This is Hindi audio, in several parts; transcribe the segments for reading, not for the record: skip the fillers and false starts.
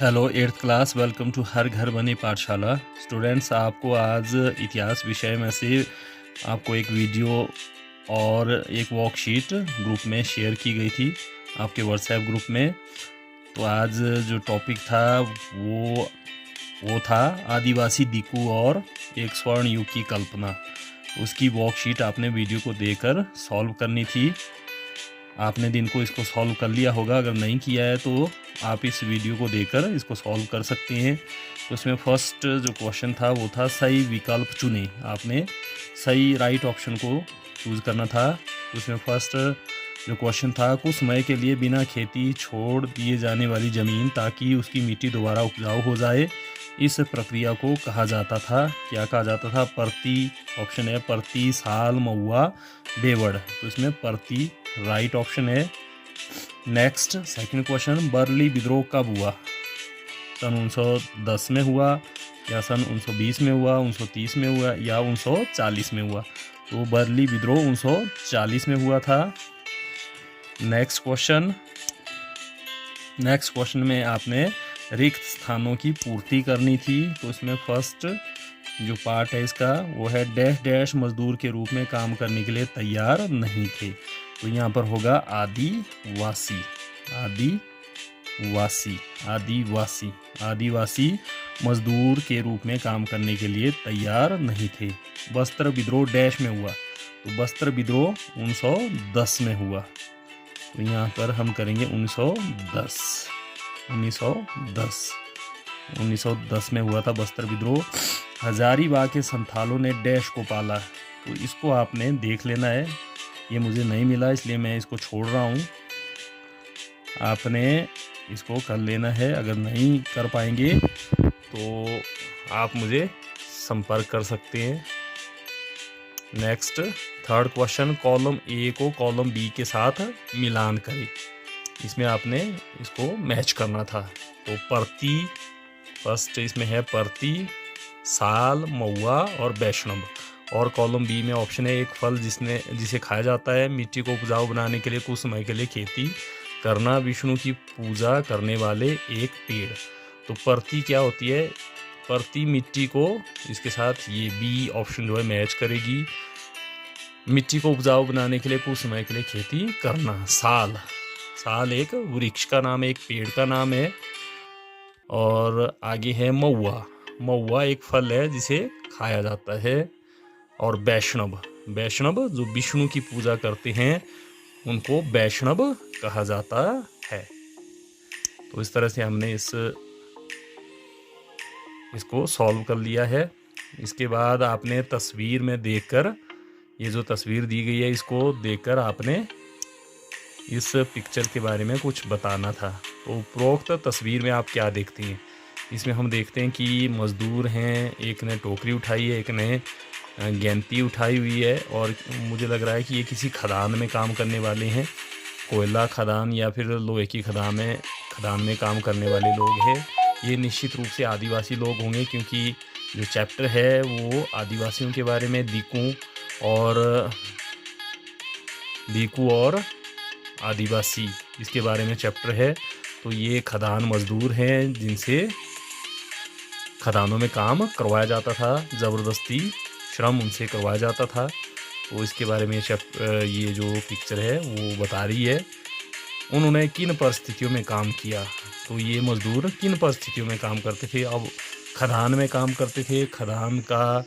Hello eighth class, welcome to हर घर बनी पाठशाला। स्टूडेंट्स, आपको आज इतिहास विषय में से आपको एक वीडियो और एक वर्कशीट ग्रुप में शेयर की गई थी आपके व्हाट्सएप ग्रुप में। तो आज जो टॉपिक था वो था आदिवासी दिकू और एक स्वर्ण युग की कल्पना। उसकी वर्कशीट आपने वीडियो को देखकर सॉल्व करनी थी। आपने दिन को इसको सॉल्व कर लिया होगा, अगर नहीं किया है तो आप इस वीडियो को देखकर इसको सॉल्व कर सकते हैं। तो उसमें फर्स्ट जो क्वेश्चन था वो था सही विकल्प चुने। आपने सही राइट ऑप्शन को चूज़ करना था। तो उसमें फर्स्ट जो क्वेश्चन था, कुछ समय के लिए बिना खेती छोड़ दिए जाने वाली ज़मीन ताकि उसकी मिट्टी दोबारा उपजाऊ हो जाए, इस प्रक्रिया को कहा जाता था। क्या कहा जाता था? परती। ऑप्शन है परती, साल, महुआ, बेवड़। तो इसमें परती राइट ऑप्शन है। नेक्स्ट सेकंड क्वेश्चन, बर्ली विद्रोह कब हुआ? सन 1910 में हुआ, या सन 1920 में हुआ, 1930 में हुआ, या 1940 में हुआ? तो बर्ली विद्रोह 1940 में हुआ था। नेक्स्ट क्वेश्चन में आपने रिक्त स्थानों की पूर्ति करनी थी। तो इसमें फर्स्ट जो पार्ट है इसका वो है डैश डैश मजदूर के रूप में काम करने के लिए तैयार नहीं थे। तो यहाँ पर होगा आदिवासी। आदिवासी मजदूर के रूप में काम करने के लिए तैयार नहीं थे। वस्त्र विद्रोह डैश में हुआ? तो वस्त्र विद्रोह 1910 में हुआ। तो यहाँ पर हम करेंगे 1910 में हुआ था वस्त्र विद्रोह। हजारीबाग के संथालों ने डैश को पाला। तो इसको आपने देख लेना है। ये मुझे नहीं मिला इसलिए मैं इसको छोड़ रहा हूँ। आपने इसको कर लेना है। अगर नहीं कर पाएंगे तो आप मुझे संपर्क कर सकते हैं। Next third question, column A को कॉलम बी के साथ मिलान करें। इसमें आपने इसको मैच करना था। तो परती फर्स्ट इसमें है परती, साल, महुआ और वैष्णव। और कॉलम बी में ऑप्शन है एक फल जिसे खाया जाता है, मिट्टी को उपजाऊ बनाने के लिए कुछ समय के लिए खेती करना, विष्णु की पूजा करने वाले एक पेड़। तो परती क्या होती है? परती मिट्टी को इसके साथ ये बी ऑप्शन जो है मैच करेगी। मिट्टी को उपजाऊ बनाने के लिए कुछ समय के लिए खेती करना। साल एक वृक्ष का नाम है, एक पेड़ का नाम है। और आगे है महुआ एक फल है जिसे खाया जाता है। और वैष्णव जो विष्णु की पूजा करते हैं उनको वैष्णव कहा जाता है। तो इस तरह से हमने इसको सॉल्व कर लिया है। इसके बाद आपने तस्वीर में देखकर, ये जो तस्वीर दी गई है इसको देखकर आपने इस पिक्चर के बारे में कुछ बताना था। तो उपरोक्त तस्वीर में आप क्या देखते हैं? इसमें हम देखते हैं कि मज़दूर हैं, एक ने टोकरी उठाई है, एक ने गेंती उठाई हुई है। और मुझे लग रहा है कि ये किसी खदान में काम करने वाले हैं, कोयला खदान या फिर लोहे की खदान में काम करने वाले लोग हैं। ये निश्चित रूप से आदिवासी लोग होंगे, क्योंकि जो चैप्टर है वो आदिवासियों के बारे में दिकू और आदिवासी इसके बारे में चैप्टर है। तो ये खदान मजदूर हैं जिनसे खदानों में काम करवाया जाता था, ज़बरदस्ती श्रम उनसे करवाया जाता था। तो इसके बारे में ये जो पिक्चर है वो बता रही है उन्होंने किन परिस्थितियों में काम किया। तो ये मजदूर किन परिस्थितियों में काम करते थे? अब खदान में काम करते थे। खदान का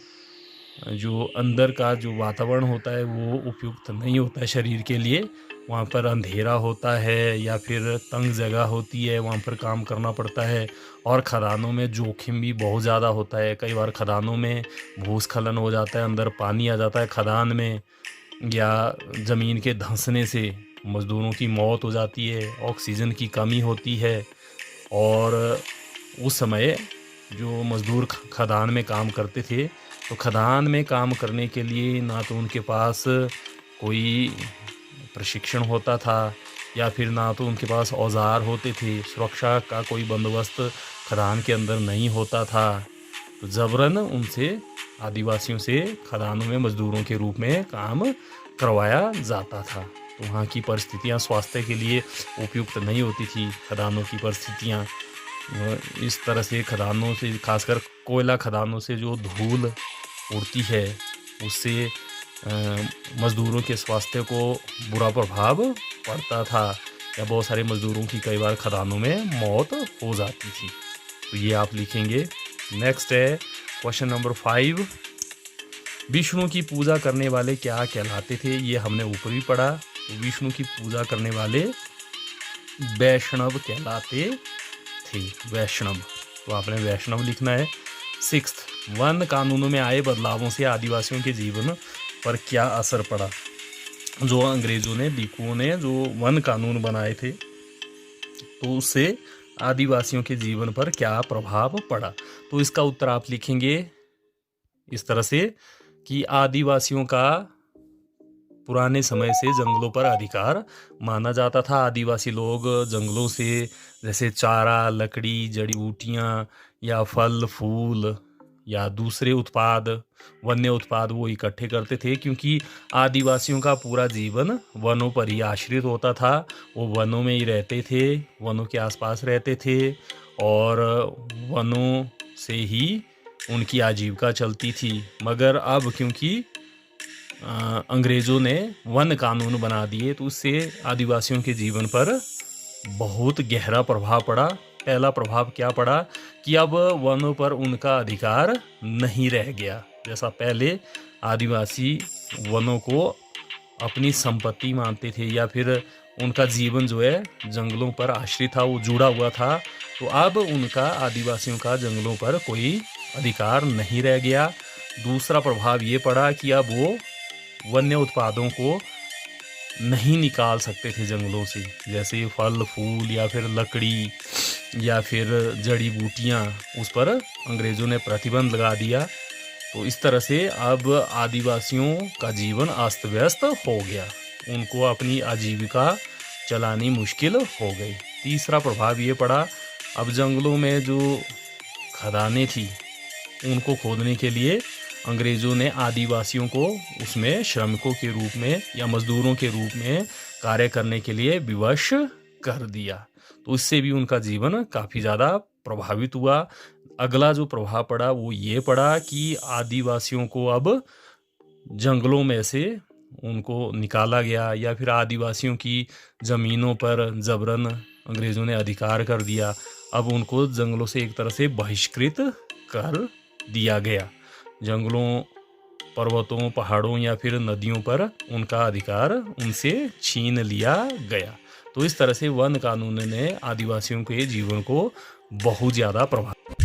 जो अंदर का जो वातावरण होता है वो उपयुक्त नहीं होता है शरीर के लिए। वहाँ पर अंधेरा होता है या फिर तंग जगह होती है, वहाँ पर काम करना पड़ता है। और खदानों में जोखिम भी बहुत ज़्यादा होता है। कई बार खदानों में भूस्खलन हो जाता है, अंदर पानी आ जाता है खदान में, या ज़मीन के धंसने से मज़दूरों की मौत हो जाती है, ऑक्सीजन की कमी होती है। और उस समय जो मज़दूर खदान में काम करते थे, तो खदान में काम करने के लिए ना तो उनके पास कोई प्रशिक्षण होता था या फिर ना तो उनके पास औजार होते थे, सुरक्षा का कोई बंदोबस्त खदान के अंदर नहीं होता था। तो ज़बरन उनसे, आदिवासियों से खदानों में मज़दूरों के रूप में काम करवाया जाता था। तो वहाँ की परिस्थितियाँ स्वास्थ्य के लिए उपयुक्त नहीं होती थी, खदानों की परिस्थितियाँ। इस तरह से खदानों से, खासकर कोयला खदानों से जो धूल उड़ती है उससे मज़दूरों के स्वास्थ्य को बुरा प्रभाव पड़ता था, या बहुत सारे मज़दूरों की कई बार खदानों में मौत हो जाती थी। तो ये आप लिखेंगे। नेक्स्ट है क्वेश्चन नंबर 5, विष्णु की पूजा करने वाले क्या कहलाते थे? ये हमने ऊपर भी पढ़ा। तो विष्णु की पूजा करने वाले वैष्णव कहलाते थे, वैष्णव। तो आपने वैष्णव लिखना है। 6th, वन कानूनों में आए बदलावों से आदिवासियों के जीवन पर क्या असर पड़ा? जो अंग्रेजों ने, भिक्षुओं ने जो वन कानून बनाए थे, तो उससे आदिवासियों के जीवन पर क्या प्रभाव पड़ा? तो इसका उत्तर आप लिखेंगे इस तरह से कि आदिवासियों का पुराने समय से जंगलों पर अधिकार माना जाता था। आदिवासी लोग जंगलों से जैसे चारा, लकड़ी, जड़ी बूटियाँ या फल फूल या दूसरे उत्पाद, वन्य उत्पाद वो इकट्ठे करते थे, क्योंकि आदिवासियों का पूरा जीवन वनों पर ही आश्रित होता था। वो वनों में ही रहते थे, वनों के आसपास रहते थे और वनों से ही उनकी आजीविका चलती थी। मगर अब क्योंकि अंग्रेज़ों ने वन कानून बना दिए तो उससे आदिवासियों के जीवन पर बहुत गहरा प्रभाव पड़ा। पहला प्रभाव क्या पड़ा कि अब वनों पर उनका अधिकार नहीं रह गया। जैसा पहले आदिवासी वनों को अपनी संपत्ति मानते थे या फिर उनका जीवन जो है जंगलों पर आश्रित था, वो जुड़ा हुआ था, तो अब उनका, आदिवासियों का जंगलों पर कोई अधिकार नहीं रह गया। दूसरा प्रभाव ये पड़ा कि अब वो वन्य उत्पादों को नहीं निकाल सकते थे जंगलों से, जैसे फल फूल या फिर लकड़ी या फिर जड़ी बूटियाँ, उस पर अंग्रेज़ों ने प्रतिबंध लगा दिया। तो इस तरह से अब आदिवासियों का जीवन अस्त व्यस्त हो गया, उनको अपनी आजीविका चलानी मुश्किल हो गई। तीसरा प्रभाव ये पड़ा, अब जंगलों में जो खदानें थी उनको खोदने के लिए अंग्रेज़ों ने आदिवासियों को उसमें श्रमिकों के रूप में या मज़दूरों के रूप में कार्य करने के लिए विवश कर दिया। तो इससे भी उनका जीवन काफ़ी ज़्यादा प्रभावित हुआ। अगला जो प्रभाव पड़ा वो ये पड़ा कि आदिवासियों को अब जंगलों में से उनको निकाला गया, या फिर आदिवासियों की ज़मीनों पर जबरन अंग्रेज़ों ने अधिकार कर दिया। अब उनको जंगलों से एक तरह से बहिष्कृत कर दिया गया। जंगलों, पर्वतों, पहाड़ों या फिर नदियों पर उनका अधिकार उनसे छीन लिया गया। तो इस तरह से वन कानून ने आदिवासियों के जीवन को बहुत ज़्यादा प्रभावित